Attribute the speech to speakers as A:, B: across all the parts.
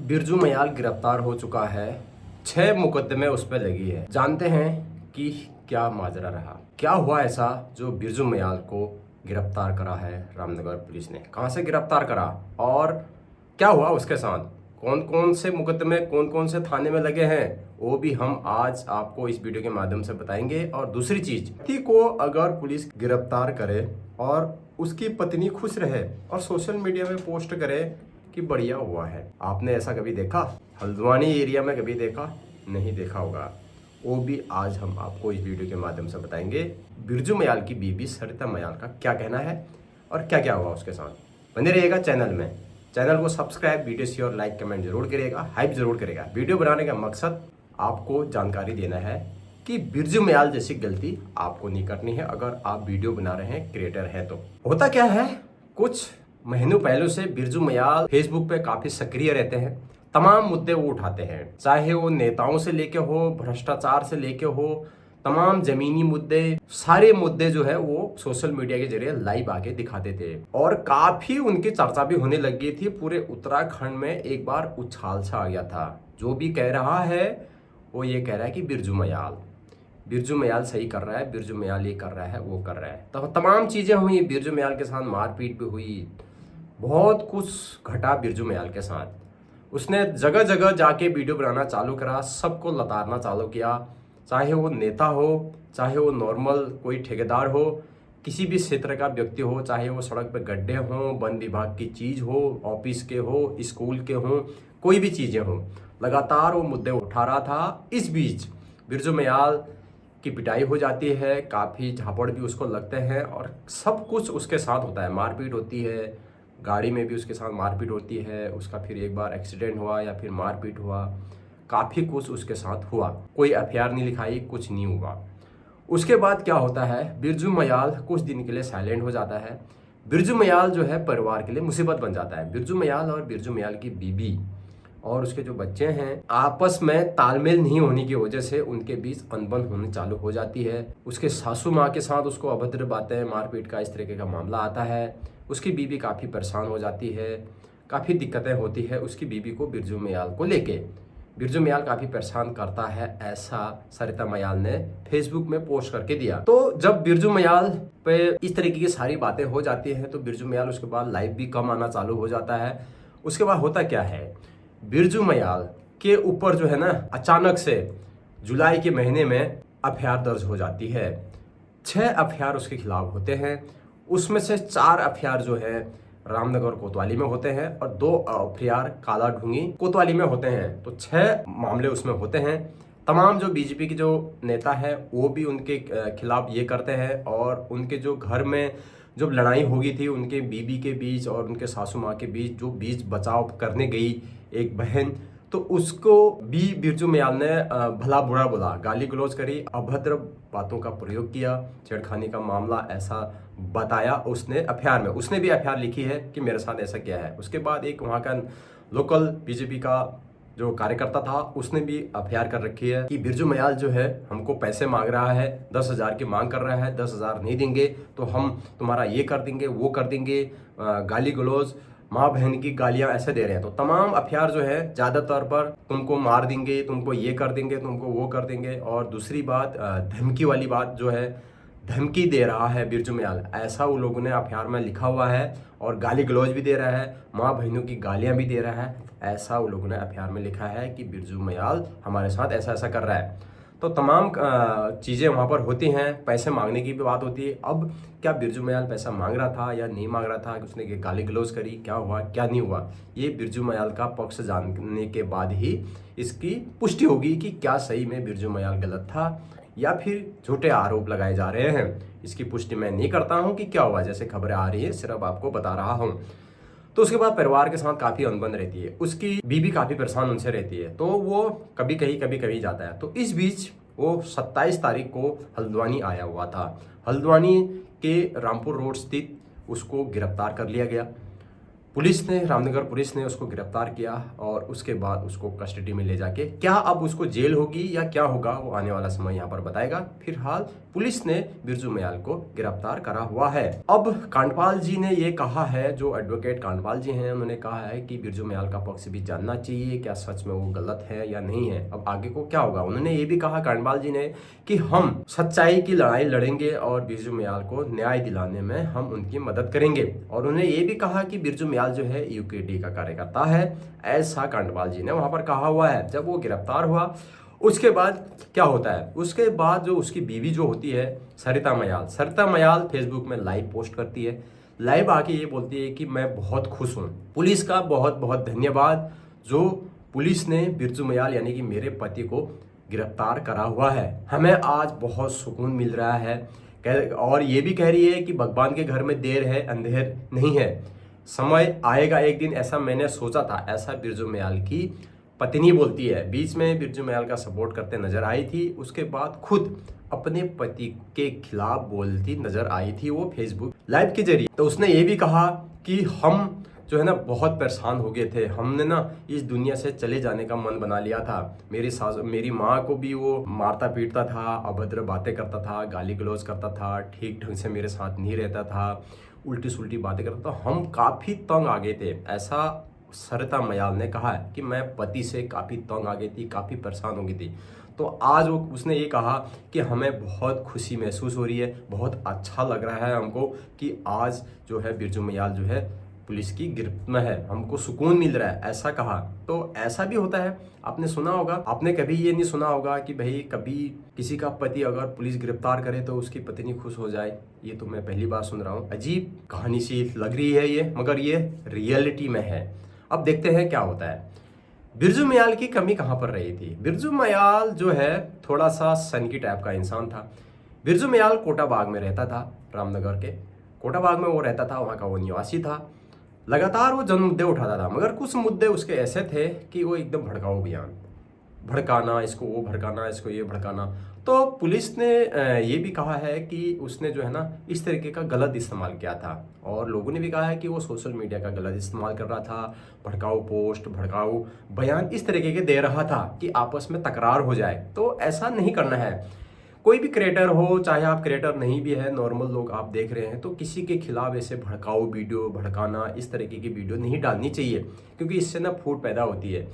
A: बिरजू मयाल गिरफ्तार हो चुका है। 6 मुकदमे उस पर लगी है। जानते हैं कि क्या माजरा रहा, क्या हुआ ऐसा जो बिरजू मयाल को गिरफ्तार करा है रामनगर पुलिस ने। कहां से गिरफ्तार करा और क्या हुआ उसके साथ, कौन कौन से मुकदमे कौन कौन से थाने में लगे हैं, वो भी हम आज आपको इस वीडियो के माध्यम से बताएंगे। और दूसरी चीज, व्यक्ति को अगर पुलिस गिरफ्तार करे और उसकी पत्नी खुश रहे और सोशल मीडिया में पोस्ट करे कि बढ़िया हुआ है, आपने ऐसा कभी देखा? हल्द्वानी एरिया में कभी देखा? नहीं देखा होगा। वो भी आज हम आपको इस वीडियो के माध्यम से बताएंगे। बिरजू मयाल की बीबी सरिता मयाल का क्या कहना है और क्या क्या हुआ उसके साथ। बने रहिएगा चैनल में। चैनल को subscribe, video share, like, comment जरूर करिएगा, हाइप जरूर करेगा। वीडियो बनाने का मकसद आपको जानकारी देना है कि बिरजू मयाल जैसी गलती आपको नहीं करनी है अगर आप वीडियो बना रहे हैं, क्रिएटर है तो। होता क्या है, कुछ महीनों पहले से बिरजू मयाल फेसबुक पे काफी सक्रिय रहते हैं। तमाम मुद्दे वो उठाते हैं, चाहे वो नेताओं से लेके हो, भ्रष्टाचार से लेके हो, तमाम जमीनी मुद्दे, सारे मुद्दे जो है वो सोशल मीडिया के जरिए लाइव आके दिखाते थे। और काफी उनकी चर्चा भी होने लग गई थी। पूरे उत्तराखंड में एक बार उछाल छा आ गया था। जो भी कह रहा है वो ये कह रहा है कि बिरजू मयाल सही कर रहा है, बिरजू मयाल ये कर रहा है, वो कर रहा है। तो तमाम चीजें हुई, बिरजू मयाल के साथ मारपीट भी हुई, बहुत कुछ घटा बिरजू मयाल के साथ। उसने जगह जगह जाके वीडियो बनाना चालू करा, सबको लताड़ना चालू किया, चाहे वो नेता हो, चाहे वो नॉर्मल कोई ठेकेदार हो, किसी भी क्षेत्र का व्यक्ति हो, चाहे वो सड़क पे गड्ढे हों, वन विभाग की चीज हो, ऑफिस के हो, स्कूल के हो, कोई भी चीजें हो, लगातार वो मुद्दे उठा रहा था। इस बीच बिरजू मयाल की पिटाई हो जाती है, काफ़ी झापड़ भी उसको लगते हैं और सब कुछ उसके साथ होता है। मारपीट होती है, गाड़ी में भी उसके साथ मारपीट होती है, उसका फिर एक बार एक्सीडेंट हुआ या फिर मारपीट हुआ, काफ़ी कुछ उसके साथ हुआ। कोई एफआईआर नहीं लिखाई, कुछ नहीं हुआ। उसके बाद क्या होता है, बिरजू मयाल कुछ दिन के लिए साइलेंट हो जाता है। बिरजू मयाल जो है परिवार के लिए मुसीबत बन जाता है। बिरजू मयाल और बिरजू मयाल की बीबी और उसके जो बच्चे हैं, आपस में तालमेल नहीं होने की वजह से उनके बीच अनबन होनी चालू हो जाती है। उसके सासू माँ के साथ उसको अभद्र बातें, मारपीट का, इस तरीके का मामला आता है। उसकी बीबी काफ़ी परेशान हो जाती है, काफ़ी दिक्कतें होती है उसकी बीबी को बिरजू मयाल को लेके। बिरजू मयाल काफ़ी परेशान करता है, ऐसा सरिता मयाल ने फेसबुक में पोस्ट करके दिया। तो जब बिरजू मयाल पे इस तरीके की सारी बातें हो जाती हैं तो बिरजू मयाल उसके बाद लाइव भी कम आना चालू हो जाता है। उसके बाद होता क्या है, बिरजू मयाल के ऊपर जो है ना, अचानक से जुलाई के महीने में एफआईआर दर्ज हो जाती है। 6 एफआईआर उसके खिलाफ होते हैं। उसमें से 4 एफआईआर जो है रामनगर कोतवाली में होते हैं और 2 एफआईआर काला ढूंगी कोतवाली में होते हैं। तो 6 मामले उसमें होते हैं। तमाम जो बीजेपी के जो नेता है वो भी उनके खिलाफ ये करते हैं। और उनके जो घर में जो लड़ाई हो गई थी उनके बीबी के बीच और उनके सासू माँ के बीच, जो बीच बचाव करने गई एक बहन, तो उसको भी बिरजू मयाल ने भला बुरा बोला, गाली गलौज करी, अभद्र बातों का प्रयोग किया, छेड़खानी का मामला ऐसा बताया उसने एफआईआर में। उसने भी एफआईआर लिखी है कि मेरे साथ ऐसा किया है। उसके बाद एक वहाँ का लोकल बीजेपी का जो कार्यकर्ता था उसने भी एफआईआर कर रखी है कि बिरजू मयाल जो है हमको पैसे मांग रहा है, 10,000 की मांग कर रहा है, 10,000 नहीं देंगे तो हम तुम्हारा ये कर देंगे, वो कर देंगे, गाली गलौज, माँ बहन की गालियां ऐसे दे रहे हैं। तो तमाम एफआईआर जो है ज्यादातर पर तुमको मार देंगे, तुमको ये कर देंगे, तुमको वो कर देंगे। और दूसरी बात, धमकी वाली बात जो है, धमकी दे रहा है बिरजू मयाल, ऐसा वो लोगों ने एफआईआर में लिखा हुआ है। और गाली गलौज भी दे रहा है, माँ बहनों की गालियां भी दे रहा है, ऐसा वो लोगों ने एफआईआर में लिखा है कि बिरजू मयाल हमारे साथ ऐसा ऐसा कर रहा है। तो तमाम चीज़ें वहाँ पर होती हैं। पैसे मांगने की भी बात होती है। अब क्या बिरजू मयाल पैसा मांग रहा था या नहीं मांग रहा था, कि उसने गाली गलौज करी, क्या हुआ क्या नहीं हुआ, ये बिरजू मयाल का पक्ष जानने के बाद ही इसकी पुष्टि होगी कि क्या सही में बिरजू मयाल गलत था या फिर झूठे आरोप लगाए जा रहे हैं। इसकी पुष्टि मैं नहीं करता हूँ कि क्या हुआ, जैसे खबरें आ रही है सिर्फ आपको बता रहा हूँ। तो उसके बाद परिवार के साथ काफ़ी अनबन रहती है, उसकी बीबी काफ़ी परेशान उनसे रहती है, तो वो कभी कहीं जाता है। तो इस बीच वो 27 तारीख को हल्द्वानी आया हुआ था। हल्द्वानी के रामपुर रोड स्थित उसको गिरफ्तार कर लिया गया। पुलिस ने, रामनगर पुलिस ने उसको गिरफ्तार किया और उसके बाद उसको कस्टडी में ले जाके, क्या अब उसको जेल होगी या क्या होगा वो आने वाला समय यहाँ पर बताएगा। फिलहाल पुलिस ने बिरजू मयाल को गिरफ्तार करा हुआ है। अब कांडपाल जी ने ये कहा है, जो एडवोकेट कांडपाल जी हैं, उन्होंने कहा है कि बिरजू मयाल का पक्ष भी जानना चाहिए, क्या सच में वो गलत है या नहीं है, अब आगे को क्या होगा। उन्होंने ये भी कहा कांडपाल जी ने कि हम सच्चाई की लड़ाई लड़ेंगे और बिरजू मयाल को न्याय दिलाने में हम उनकी मदद करेंगे। और उन्होंने ये भी कहा कि बिरजू मयाल जो है यूकेडी का कार्यकर्ता है, ऐसा कांडपाल जी ने वहां पर कहा हुआ है। जब वो गिरफ्तार हुआ उसके बाद क्या होता है, उसके बाद जो उसकी बीवी जो होती है सरिता मयाल फेसबुक में लाइव पोस्ट करती है। लाइव आके ये बोलती है कि मैं बहुत खुश हूँ, पुलिस का बहुत बहुत धन्यवाद जो पुलिस ने बिरजू मयाल यानी कि मेरे पति को गिरफ्तार करा हुआ है, हमें आज बहुत सुकून मिल रहा है। और ये भी कह रही है कि भगवान के घर में देर है अंधेर नहीं है, समय आएगा एक दिन, ऐसा मैंने सोचा था, ऐसा बिरजू मयाल की पत्नी बोलती है। बीच में बिरजू मयाल का सपोर्ट करते नजर आई थी, उसके बाद खुद अपने पति के खिलाफ बोलती नजर आई थी वो फेसबुक लाइव के जरिए। तो उसने ये भी कहा कि हम जो है ना बहुत परेशान हो गए थे, हमने ना इस दुनिया से चले जाने का मन बना लिया था। मेरी माँ को भी वो मारता पीटता था, अभद्र बातें करता था, गाली गलौज करता था, ठीक ढंग से मेरे साथ नहीं रहता था, उल्टी सुल्टी बातें करता था, हम काफ़ी तंग आ गए थे। ऐसा सरिता मयाल ने कहा है कि मैं पति से काफ़ी तंग आ गई थी, काफ़ी परेशान हो गई थी। तो आज वो उसने ये कहा कि हमें बहुत खुशी महसूस हो रही है, बहुत अच्छा लग रहा है हमको कि आज जो है बिरजू मयाल जो है पुलिस की गिरफ्त में है, हमको सुकून मिल रहा है, ऐसा कहा। तो ऐसा भी होता है, आपने सुना होगा, आपने कभी ये नहीं सुना होगा कि भाई कभी किसी का पति अगर पुलिस गिरफ्तार करे तो उसकी पत्नी खुश हो जाए। ये तो मैं पहली बार सुन रहा हूँ, अजीब कहानी सी लग रही है ये, मगर ये रियलिटी में है। अब देखते हैं क्या होता है। बिरजू मयाल की कमी कहाँ पर रही थी। बिरजू मयाल जो है थोड़ा सा सनकी टाइप का इंसान था। बिरजू मयाल कोटा बाग में रहता था, रामनगर के कोटा बाग में वो रहता था, वहाँ का वो निवासी था। लगातार वो जन मुद्दे उठाता था, मगर कुछ मुद्दे उसके ऐसे थे कि वो एकदम भड़काऊ बयान, भड़काना, इसको वो भड़काना, इसको ये भड़काना। तो पुलिस ने ये भी कहा है कि उसने जो है ना इस तरीके का गलत इस्तेमाल किया था, और लोगों ने भी कहा है कि वो सोशल मीडिया का गलत इस्तेमाल कर रहा था, भड़काऊ पोस्ट, भड़काऊ बयान इस तरीके के दे रहा था कि आपस में तकरार हो जाए। तो ऐसा नहीं करना है। कोई भी क्रिएटर हो, चाहे आप क्रिएटर नहीं भी है, नॉर्मल लोग आप देख रहे हैं, तो किसी के खिलाफ ऐसे भड़काऊ वीडियो, भड़काना, इस तरीके की वीडियो नहीं डालनी चाहिए, क्योंकि इससे ना फूट पैदा होती है।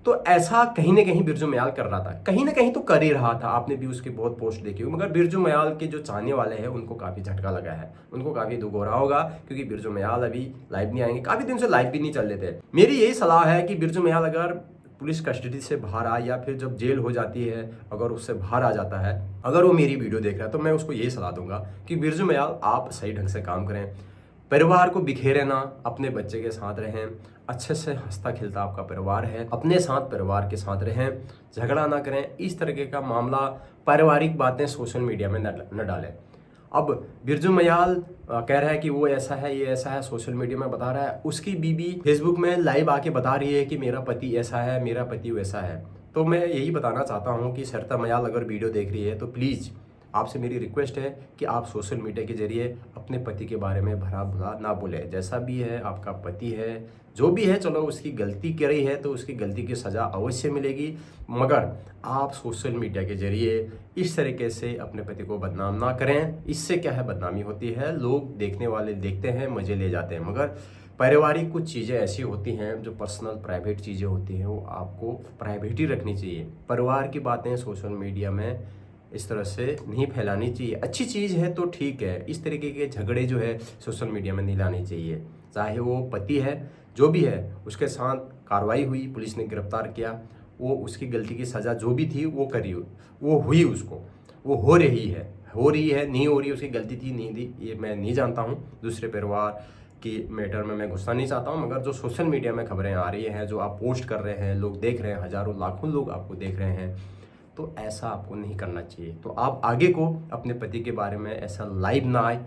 A: तो ऐसा कहीं ना कहीं बिरजू मयाल कर रहा था, कहीं ना कहीं तो कर ही रहा था। आपने भी उसकी बहुत पोस्ट देखी होगी, मगर बिरजू मयाल के जो चाहने वाले हैं उनको काफ़ी झटका लगा है, उनको काफ़ी दुख हो रहा होगा, क्योंकि बिरजू मयाल अभी लाइव नहीं आएंगे, काफ़ी दिन से लाइव भी नहीं चल रहे थे। मेरी यही सलाह है कि बिरजू मयाल अगर पुलिस कस्टडी से बाहर आ, या फिर जब जेल हो जाती है अगर उससे बाहर आ जाता है, अगर वो मेरी वीडियो देख रहा है, तो मैं उसको यही सलाह दूंगा कि बिरजू मयाल आप सही ढंग से काम करें, परिवार को बिखेरे ना, अपने बच्चे के साथ रहें, अच्छे से हंसता खिलता आपका परिवार है, अपने साथ परिवार के साथ रहें, झगड़ा ना करें, इस तरीके का मामला, पारिवारिक बातें सोशल मीडिया में न डालें। अब बिरजू मयाल कह रहा है कि वो ऐसा है, ये ऐसा है, सोशल मीडिया में बता रहा है, उसकी बीवी फेसबुक में लाइव आके बता रही है कि मेरा पति ऐसा है, मेरा पति वैसा है। तो मैं यही बताना चाहता हूँ कि सरिता मयाल अगर वीडियो देख रही है तो प्लीज़ आपसे मेरी रिक्वेस्ट है कि आप सोशल मीडिया के जरिए अपने पति के बारे में भला बुरा ना बोले। जैसा भी है, आपका पति है, जो भी है, चलो उसकी गलती करी है तो उसकी गलती की सज़ा अवश्य मिलेगी, मगर आप सोशल मीडिया के जरिए इस तरीके से अपने पति को बदनाम ना करें। इससे क्या है, बदनामी होती है, लोग देखने वाले देखते हैं, मज़े ले जाते हैं, मगर पारिवारिक कुछ चीज़ें ऐसी होती हैं जो पर्सनल प्राइवेट चीज़ें होती हैं, वो आपको प्राइवेट ही रखनी चाहिए। परिवार की बातें सोशल मीडिया में इस तरह से नहीं फैलानी चाहिए। अच्छी चीज़ है तो ठीक है, इस तरीके के झगड़े जो है सोशल मीडिया में नहीं लानी चाहिए। चाहे वो पति है, जो भी है, उसके साथ कार्रवाई हुई, पुलिस ने गिरफ्तार किया, वो उसकी गलती की सज़ा जो भी थी वो करी, वो हुई, उसको वो हो रही है, नहीं हो रही, उसकी गलती थी नहीं थी, ये मैं नहीं जानता हूँ। दूसरे परिवार की मैटर में मैं घुसना नहीं चाहता हूँ, मगर जो सोशल मीडिया में खबरें आ रही हैं, जो आप पोस्ट कर रहे हैं, लोग देख रहे हैं, हज़ारों लाखों लोग आपको देख रहे हैं, तो ऐसा आपको नहीं करना चाहिए। तो आप आगे को अपने पति के बारे में ऐसा लाइव ना आए,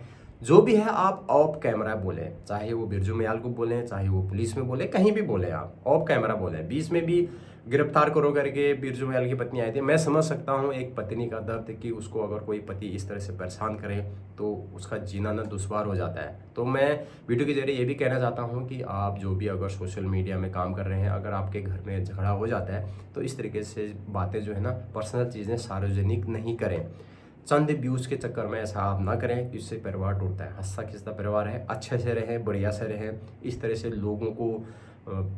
A: जो भी है आप ऑफ कैमरा बोले, चाहे वो बिरजू मयाल को बोलें, चाहे वो पुलिस में बोले, कहीं भी बोले, आप ऑफ कैमरा बोले। बीच में भी गिरफ्तार करो करके बिरजू मयाल की पत्नी आई थी। मैं समझ सकता हूँ एक पत्नी का दर्द कि उसको अगर कोई पति इस तरह से परेशान करे तो उसका जीना ना दुश्वार हो जाता है। तो मैं वीडियो के जरिए ये भी कहना चाहता हूँ कि आप जो भी अगर सोशल मीडिया में काम कर रहे हैं, अगर आपके घर में झगड़ा हो जाता है तो इस तरीके से बातें जो है ना, पर्सनल चीज़ें सार्वजनिक नहीं करें। चंद व्यूज़ के चक्कर में ऐसा आप ना करें, इससे परिवार टूटता है। हंसता खिसता परिवार है, अच्छे से रहें, बढ़िया से रहें। इस तरह से लोगों को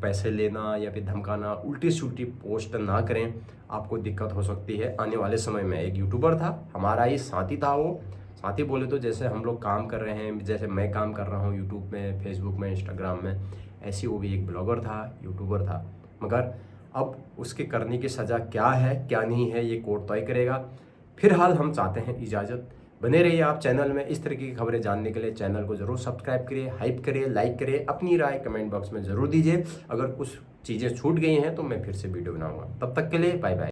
A: पैसे लेना या फिर धमकाना, उल्टी सुल्टी पोस्ट ना करें, आपको दिक्कत हो सकती है आने वाले समय में। एक यूट्यूबर था, हमारा ही साथी था वो। साथी बोले तो जैसे हम लोग काम कर रहे हैं, जैसे मैं काम कर रहा हूँ यूट्यूब में, फेसबुक में, इंस्टाग्राम में, ऐसी वो भी एक ब्लॉगर था, यूट्यूबर था। मगर अब उसके करने की सज़ा क्या है क्या नहीं है, ये कोर्ट तय करेगा। फिलहाल हम चाहते हैं इजाज़त। बने रहिए आप चैनल में। इस तरीके की खबरें जानने के लिए चैनल को ज़रूर सब्सक्राइब करिए, हाइप करिए, लाइक करिए, अपनी राय कमेंट बॉक्स में ज़रूर दीजिए। अगर कुछ चीज़ें छूट गई हैं तो मैं फिर से वीडियो बनाऊंगा। तब तक के लिए बाय बाय।